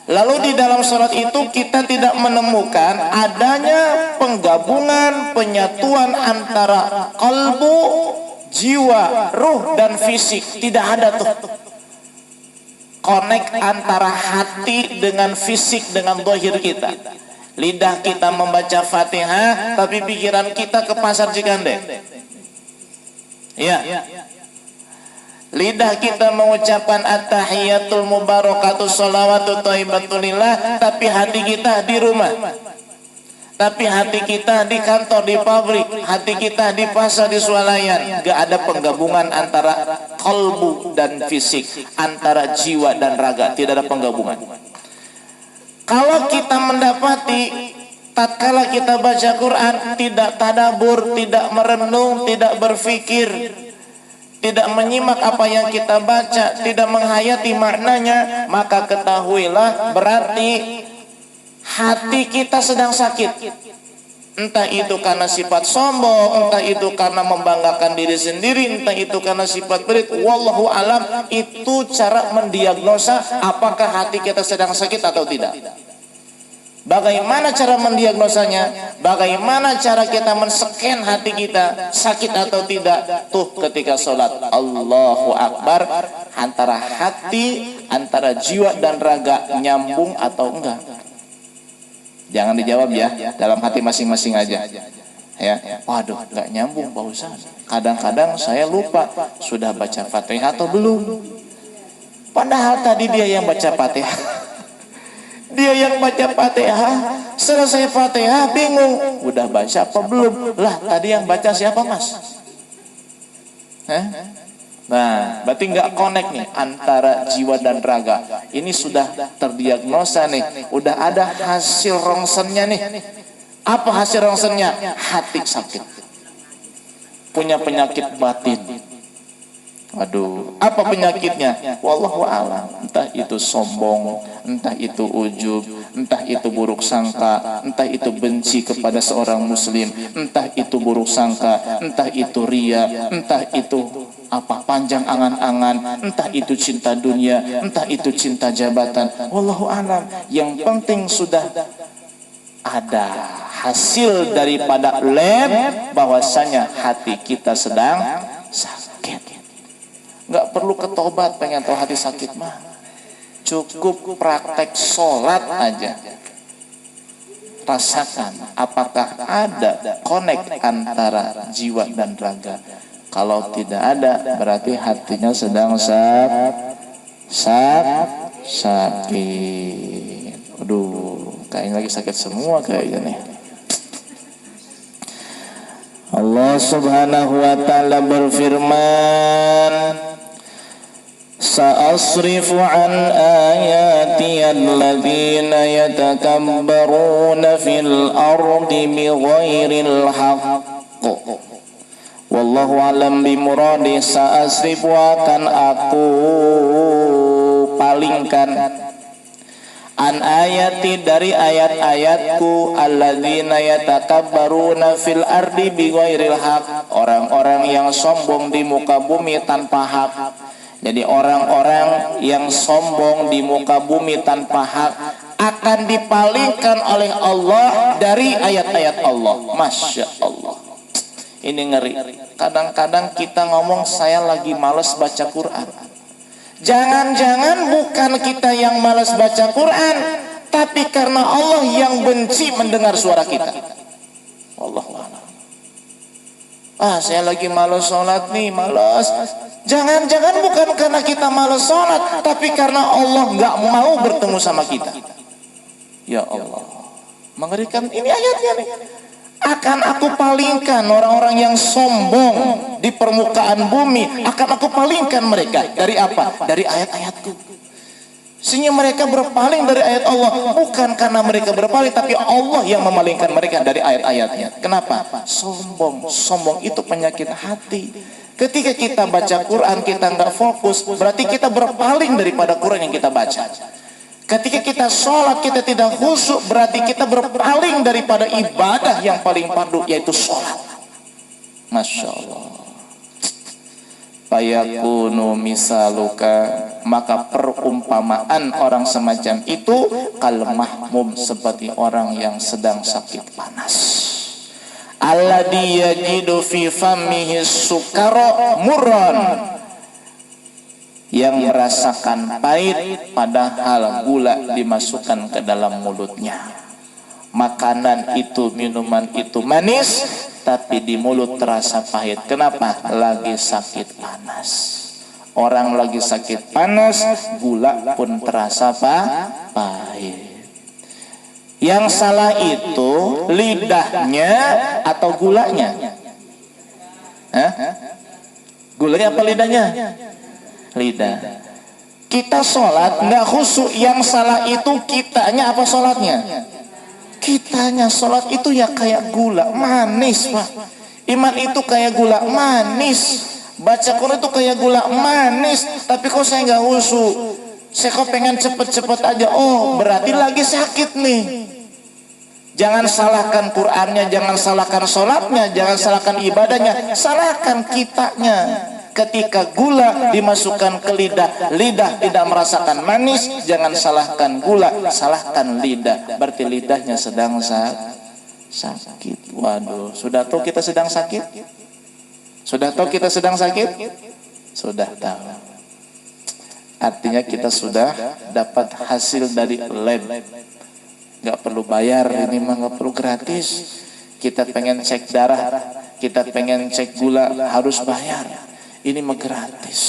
lalu di dalam salat itu kita tidak menemukan adanya penggabungan, penyatuan antara kalbu, jiwa, ruh dan fisik, tidak ada tuh connect antara hati dengan fisik dengan zahir kita. Lidah kita membaca Fatihah tapi pikiran kita ke pasar Cigande. Ya. Lidah kita mengucapkan at-tahiyatul mubarakatus sholawatu thayyibatulillah tapi hati kita di rumah. Tapi hati kita di kantor, di pabrik, hati kita di pasar, di swalayan. Gak ada penggabungan antara kalbu dan fisik, antara jiwa dan raga. Tidak ada penggabungan. Kalau kita mendapati tatkala kita baca Quran tidak tadabur, tidak merenung, tidak berfikir, tidak menyimak apa yang kita baca, tidak menghayati maknanya, maka ketahuilah berarti hati kita sedang sakit. Entah itu karena sifat sombong, entah itu karena membanggakan diri sendiri, entah itu karena sifat pelit. Wallahu alam, itu cara mendiagnosa apakah hati kita sedang sakit atau tidak. Bagaimana cara mendiagnosanya? Bagaimana cara kita men-scan hati kita sakit atau tidak? Tuh ketika sholat Allahu Akbar, antara hati, antara jiwa dan raga nyambung atau enggak? Jangan dijawab ya, dalam hati masing-masing aja. Ya, waduh, nggak nyambung Pak Ustaz. Kadang-kadang saya lupa sudah baca Fatihah atau belum. Padahal tadi dia yang baca Fatihah. Dia yang baca Fatihah, selesai Fatihah bingung, udah baca apa belum? Lah, tadi yang baca siapa Mas? Nah, berarti nggak connect nih antara jiwa dan raga. Ini sudah terdiagnosa nih, udah ada hasil rongsennya nih. Apa hasil rongsennya? Hati sakit, punya penyakit batin. Aduh, apa penyakitnya? Wallahu a'lam. Entah itu sombong, entah itu ujub, entah itu buruk sangka, entah itu benci kepada seorang muslim, entah itu buruk sangka, entah itu ria, entah itu apa panjang angan-angan, entah itu cinta dunia, entah itu cinta jabatan. Wallahu a'lam. Yang penting sudah ada hasil daripada lab bahwasanya hati kita sedang sakit. Nggak perlu ketobat pengen tahu hati sakit mah, cukup praktek sholat aja, rasakan apakah ada connect antara jiwa dan raga. Kalau tidak ada, berarti hatinya sedang sakit. Aduh, kayaknya lagi sakit semua kayaknya nih. Allah Subhanahu wa ta'ala berfirman, Sa'asrifu an ayati alladhina yatakabbaruna fil ardi bighairil haqq. Wallahu alam bimuradi. Sa'asrifu akan aku palingkan an ayati dari ayat-ayatku alladzina yatakabbaruna fil ardi bighairil haq, orang-orang yang sombong di muka bumi tanpa hak. Jadi orang-orang yang sombong di muka bumi tanpa hak akan dipalingkan oleh Allah dari ayat-ayat Allah. Masya Allah, ini ngeri. Kadang-kadang kita ngomong saya lagi malas baca Quran. Jangan-jangan bukan kita yang malas baca Quran, tapi karena Allah yang benci mendengar suara kita. Wallahu a'lam. Saya lagi malas sholat nih, malas. Jangan-jangan bukan karena kita malas sholat, tapi karena Allah nggak mau bertemu sama kita. Ya Allah, mengerikan ini ayatnya nih. Akan aku palingkan orang-orang yang sombong di permukaan bumi, akan aku palingkan mereka. Dari apa? Dari ayat-ayatku. Sehingga mereka berpaling dari ayat Allah. Bukan karena mereka berpaling, tapi Allah yang memalingkan mereka dari ayat-ayatnya. Kenapa? Sombong. Sombong itu penyakit hati. Ketika kita baca Quran, kita nggak fokus, berarti kita berpaling daripada Quran yang kita baca. Ketika kita sholat, kita tidak khusyuk, berarti kita berpaling daripada ibadah yang paling fardu, yaitu sholat. Masya Allah. Fayakunu misaluka, maka perumpamaan orang semacam itu kal mahmum, seperti orang yang sedang sakit panas. Alladhi yajidu fi famihi sukara murran, yang merasakan pahit padahal gula dimasukkan ke dalam mulutnya. Makanan itu, minuman itu manis, tapi di mulut terasa pahit. Kenapa? Lagi sakit panas. Orang lagi sakit panas, gula pun terasa pahit. Yang salah itu lidahnya atau gulanya? Gulanya apa lidahnya? Lidah. Kita sholat nggak khusyuk, yang salah itu kitanya apa sholatnya? Kitanya. Sholat itu ya kayak gula manis, Pak. Iman itu kayak gula manis. Baca Quran itu kayak gula manis. Tapi kok saya nggak khusyuk? Saya kok pengen cepet-cepet aja. Oh, berarti lagi sakit nih. Jangan salahkan Qur'annya, jangan salahkan sholatnya, jangan salahkan ibadahnya, salahkan kitanya. Ketika gula dimasukkan ke lidah, lidah tidak merasakan manis, jangan salahkan gula, salahkan lidah. Berarti lidahnya sedang sakit. Waduh, sudah tahu kita sedang sakit? Sudah tahu kita sedang sakit? Sudah tahu. Artinya kita sudah dapat hasil dari lab. Gak perlu bayar, ini mah gak perlu gratis. Kita pengen cek darah, kita pengen cek gula, harus bayar. Ini mah gratis.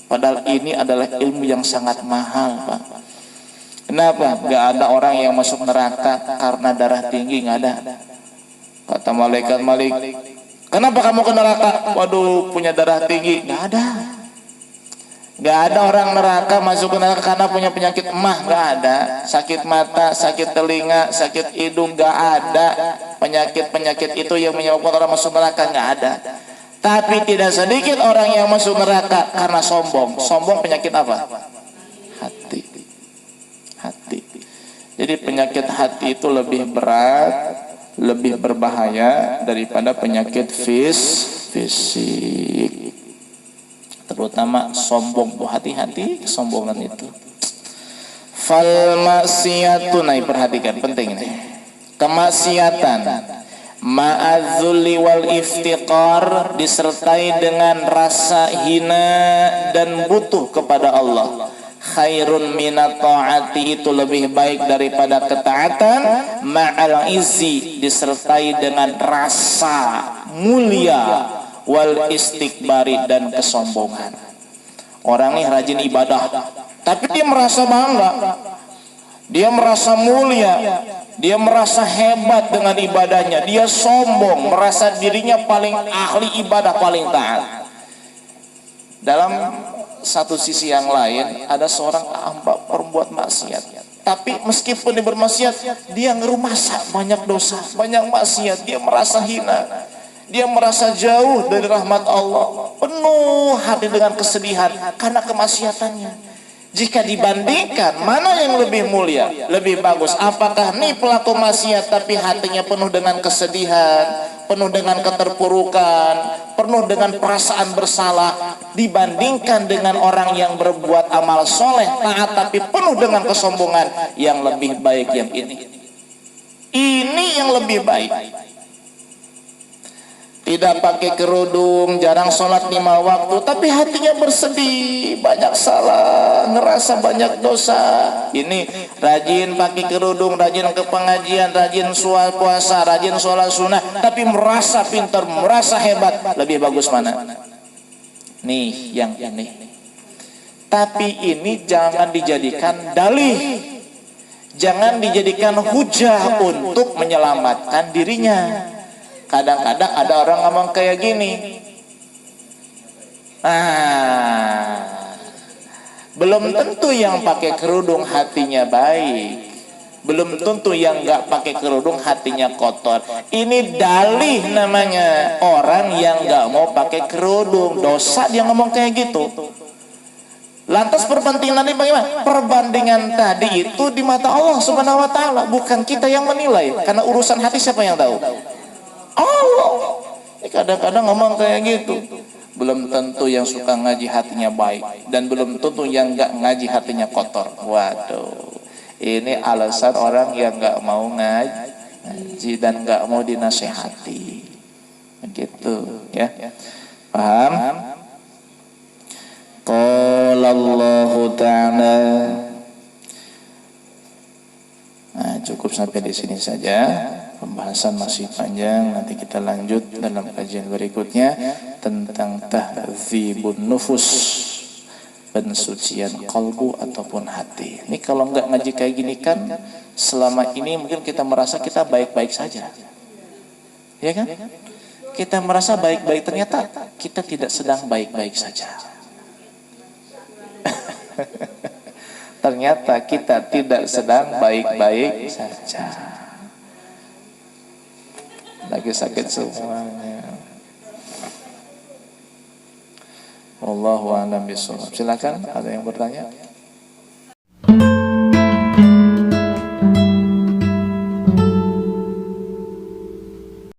Padahal ini adalah ilmu yang sangat mahal, Pak. Kenapa? Gak ada orang yang masuk neraka karena darah tinggi, gak ada. Kata malaikat Malik, kenapa kamu ke neraka? Waduh, punya darah tinggi. Gak ada. Gak ada orang neraka masuk ke neraka karena punya penyakit emah, gak ada. Sakit mata, sakit telinga, sakit hidung, gak ada. Penyakit-penyakit itu yang menyebabkan orang masuk neraka, gak ada. Tapi tidak sedikit orang yang masuk neraka karena sombong. Sombong penyakit apa? Hati. Hati. Jadi penyakit hati itu lebih berat, lebih berbahaya daripada penyakit fisik. Terutama sombong, hati-hati kesombongan itu. Fal maksiatu, nah perhatikan, penting ini. Kemaksiatan ma'adzulli wal iftiqar, disertai dengan rasa hina dan butuh kepada Allah. Khairun minat ta'ati, itu lebih baik daripada ketaatan. Ma'al izzi, disertai dengan rasa mulia, wal istikbari, dan kesombongan. Orang ini rajin ibadah, tapi dia merasa bangga, dia merasa mulia, dia merasa hebat dengan ibadahnya, dia sombong, merasa dirinya paling ahli ibadah, paling taat. Dalam satu sisi yang lain, ada seorang hamba perbuat maksiat, tapi meskipun dia bermaksiat, dia ngeluh masa banyak dosa, banyak maksiat, dia merasa hina. Dia merasa jauh dari rahmat Allah, penuh hati dengan kesedihan karena kemaksiatannya. Jika dibandingkan, mana yang lebih mulia, lebih bagus? Apakah nih pelaku maksiat tapi hatinya penuh dengan kesedihan, penuh dengan keterpurukan, penuh dengan perasaan bersalah, dibandingkan dengan orang yang berbuat amal soleh, taat tapi penuh dengan kesombongan? Yang lebih baik yang ini. Ini yang lebih baik. Tidak pakai kerudung, jarang sholat 5 waktu, tapi hatinya bersedih, banyak salah, ngerasa banyak dosa. Ini rajin pakai kerudung, rajin ke pengajian, rajin puasa, rajin sholat sunnah, tapi merasa pintar, merasa hebat. Lebih bagus mana? Nih yang ini. Tapi ini jangan dijadikan dalih, jangan dijadikan hujah untuk menyelamatkan dirinya. Kadang-kadang ada orang ngomong kayak gini, belum tentu yang pakai kerudung hatinya baik, belum tentu yang nggak pakai kerudung hatinya kotor. Ini dalih namanya, orang yang nggak mau pakai kerudung dosa dia ngomong kayak gitu. Lantas perbandingannya bagaimana? Perbandingan tadi itu di mata Allah Subhanahu wa taala, bukan kita yang menilai. Karena urusan hati siapa yang tahu? Allah. Ini kadang-kadang ngomong kayak gitu. Belum tentu yang suka ngaji hatinya baik, dan belum tentu yang enggak ngaji hatinya kotor. Waduh. Ini alasan orang yang enggak mau ngaji dan enggak mau dinasehati. Begitu, ya. Paham? Qala Allah Ta'ala. Nah, cukup sampai di sini saja. Pembahasan masih panjang, nanti kita lanjut dalam kajian berikutnya tentang tahdzibun nufus, pensucian kalbu ataupun hati. Ini kalau nggak ngaji kayak gini kan, selama ini mungkin kita merasa kita baik-baik saja, ya kan? Kita merasa baik-baik, ternyata kita tidak sedang baik-baik saja. Ternyata kita tidak sedang baik-baik saja. Lagi sakit semuanya. Wallahu a'lam bishawab. Silakan, ada yang bertanya?